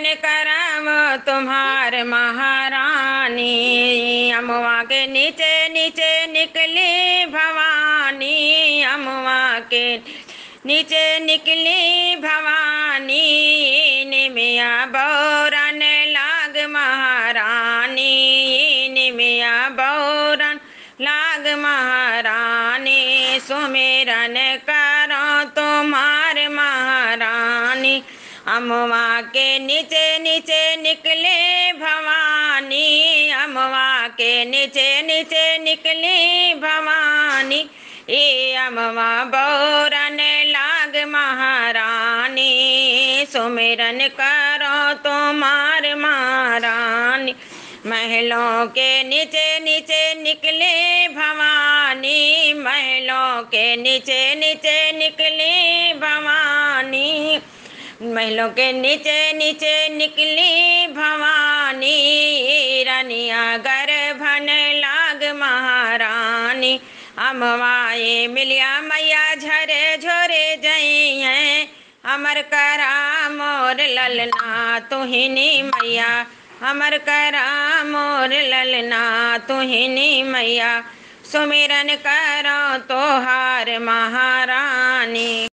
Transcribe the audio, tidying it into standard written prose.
सुमिरन करम तुम्हार महारानी। अमवा के नीचे नीचे निकली भवानी, अमवा के नीचे निकली भवानी। निमिया बौरन लाग महारानी, निमिया बौरन लाग महारानी। सुमिरन करो तुम्हार महारानी, अमवा के नीचे नीचे निकले भवानी, अमवा के नीचे नीचे निकली भवानी। ए अमवा बौरन लाग महारानी, सुमिरन करो तुम्हार महारानी। महलों के नीचे नीचे निकले भवानी, महलों के नीचे नीचे निकले भवानी। महलों के नीचे नीचे निकली भवानी। रनिया गर्भन लाग महारानी, अमवाए मिलिया मैया झरे झोरे जई हैं। अमर करा मोर ललना तुहिनी मैया, अमर करा मोर ललना तुहिनी मैया। सुमिरन करो तोहार महारानी।